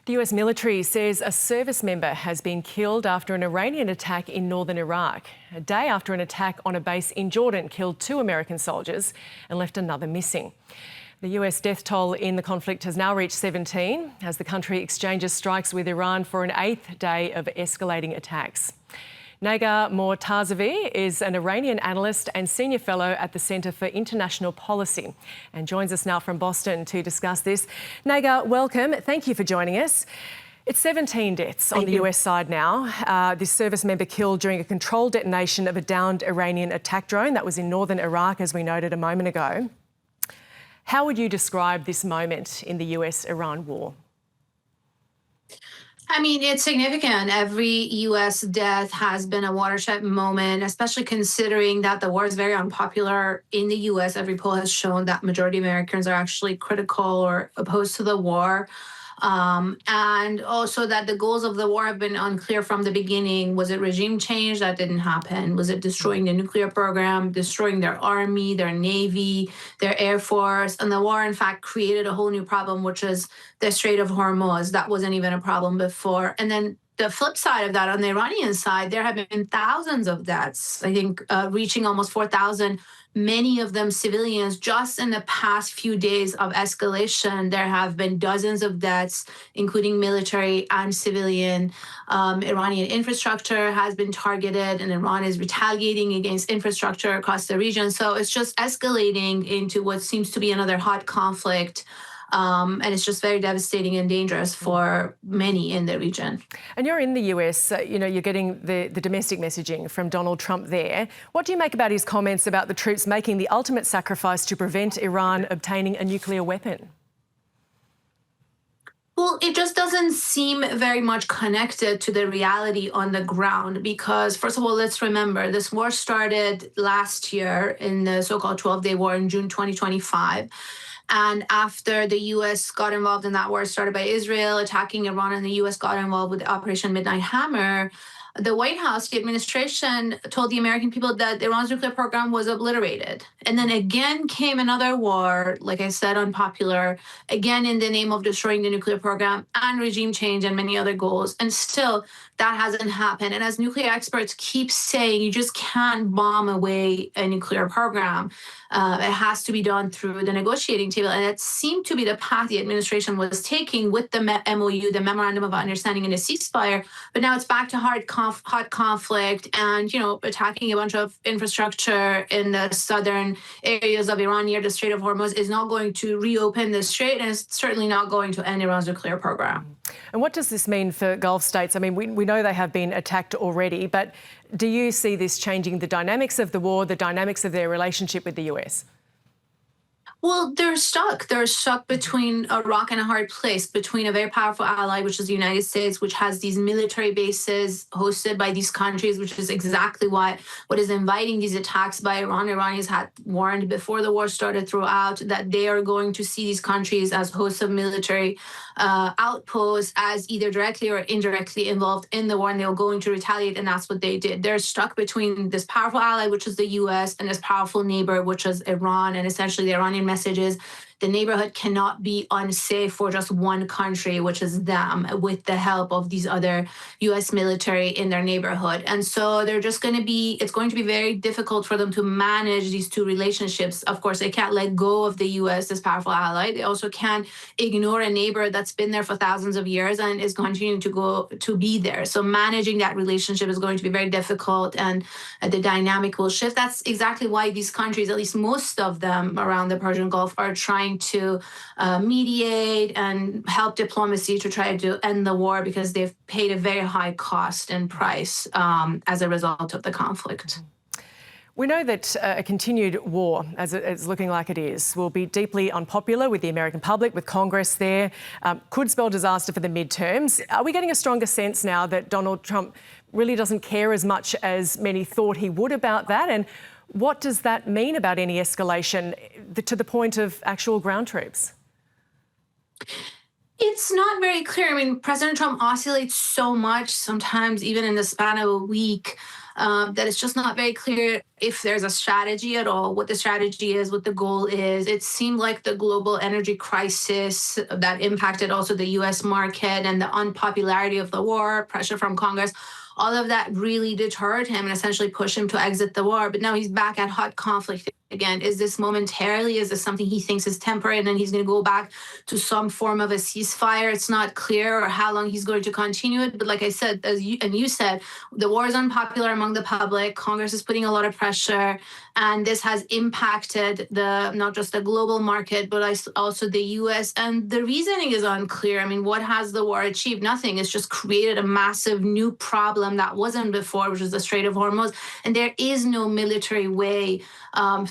The US military says a service member has been killed after an Iranian attack in northern Iraq, a day after an attack on a base in Jordan killed 2 American soldiers and left another missing. The US death toll in the conflict has now reached 17 as the country exchanges strikes with Iran for an 8th day of escalating attacks. Negar Mortazavi is an Iranian analyst and senior fellow at the Centre for International Policy and joins us now from Boston to discuss this. Negar, welcome. Thank you for joining us. It's 17 deaths on the US side now. This service member killed during a controlled detonation of a downed Iranian attack drone that was in northern Iraq, as we noted a moment ago. How would you describe this moment in the US-Iran war? I mean, it's significant. Every U.S. death has been a watershed moment, especially considering that the war is very unpopular in the U.S. Every poll has shown that majority of Americans are actually critical or opposed to the war. And also that the goals of the war have been unclear from the beginning. Was it regime change? That didn't happen. Was it destroying the nuclear program, destroying their army, their navy, their air force? And the war, in fact, created a whole new problem, which is the Strait of Hormuz. That wasn't even a problem before. And then the flip side of that, on the Iranian side, there have been thousands of deaths, I think reaching almost 4,000, many of them civilians. Just in the past few days of escalation, there have been dozens of deaths, including military and civilian. Iranian infrastructure has been targeted, and Iran is retaliating against infrastructure across the region. So it's just escalating into what seems to be another hot conflict. And it's just very devastating and dangerous for many in the region. And you're in the US, you're getting the domestic messaging from Donald Trump there. What do you make about his comments about the troops making the ultimate sacrifice to prevent Iran obtaining a nuclear weapon? Well, it just doesn't seem very much connected to the reality on the ground because, first of all, let's remember this war started last year in the so-called 12-day war in June 2025. And after the U.S. got involved in that war started by Israel attacking Iran, and the U.S. got involved with Operation Midnight Hammer, the White House, the administration, told the American people that Iran's nuclear program was obliterated. And then again came another war, like I said, unpopular, again in the name of destroying the nuclear program and regime change and many other goals. And still, that hasn't happened. And as nuclear experts keep saying, you just can't bomb away a nuclear program. It has to be done through the negotiating table. And it seemed to be the path the administration was taking with the MOU, the Memorandum of Understanding, and a ceasefire. But now it's back to hot conflict and, attacking a bunch of infrastructure in the southern areas of Iran near the Strait of Hormuz is not going to reopen the strait, and it's certainly not going to end Iran's nuclear program. And what does this mean for Gulf states? I mean, we know they have been attacked already, but do you see this changing the dynamics of the war, the dynamics of their relationship with the US? Well, they're stuck. They're stuck between a rock and a hard place, between a very powerful ally, which is the United States, which has these military bases hosted by these countries, which is exactly what is inviting these attacks by Iran. Iranians had warned before the war started throughout that they are going to see these countries as hosts of military outposts, as either directly or indirectly involved in the war, and they were going to retaliate, and that's what they did. They're stuck between this powerful ally, which is the U.S., and this powerful neighbor, which is Iran, and essentially the Iranian messages. The neighborhood cannot be unsafe for just one country, which is them, with the help of these other U.S. military in their neighborhood. And so it's going to be very difficult for them to manage these two relationships. Of course, they can't let go of the U.S., this powerful ally. They also can't ignore a neighbor that's been there for thousands of years and is continuing to be there. So managing that relationship is going to be very difficult, and the dynamic will shift. That's exactly why these countries, at least most of them around the Persian Gulf, are trying to mediate and help diplomacy to try to end the war, because they've paid a very high cost and price as a result of the conflict. We know that a continued war, as it's looking like it is, will be deeply unpopular with the American public, with Congress there, could spell disaster for the midterms. Are we getting a stronger sense now that Donald Trump really doesn't care as much as many thought he would about that? And what does that mean about any escalation to the point of actual ground troops? It's not very clear. I mean, President Trump oscillates so much, sometimes even in the span of a week. that it's just not very clear if there's a strategy at all, what the strategy is, what the goal is. It seemed like the global energy crisis that impacted also the US market and the unpopularity of the war, pressure from Congress, all of that really deterred him and essentially pushed him to exit the war. But now he's back at hot conflict again. Is this momentarily? Is this something he thinks is temporary and then he's going to go back to some form of a ceasefire? It's not clear, or how long he's going to continue it. But like I said, you said, the war is unpopular among the public. Congress is putting a lot of pressure, and this has impacted not just the global market, but also the US. And the reasoning is unclear. I mean, what has the war achieved? Nothing. It's just created a massive new problem that wasn't before, which is the Strait of Hormuz. And there is no military way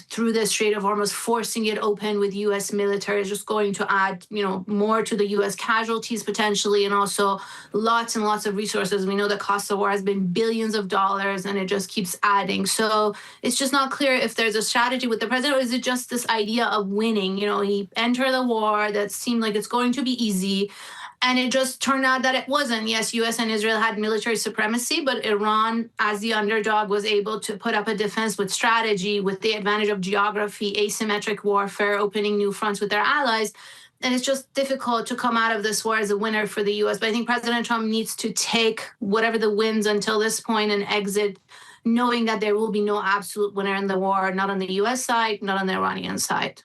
through the Strait of Hormuz. Forcing it open with US military is just going to add, more to the US casualties potentially, and also lots and lots of resources. We know the cost of war has been billions of dollars, and it just keeps adding. So it's just not clear if there's a strategy with the president, or is it just this idea of winning? He entered the war that seemed like it's going to be easy, and it just turned out that it wasn't. Yes, US and Israel had military supremacy, but Iran, as the underdog, was able to put up a defense with strategy, with the advantage of geography, asymmetric warfare, opening new fronts with their allies. And it's just difficult to come out of this war as a winner for the US. But I think President Trump needs to take whatever the wins until this point and exit, knowing that there will be no absolute winner in the war, not on the US side, not on the Iranian side.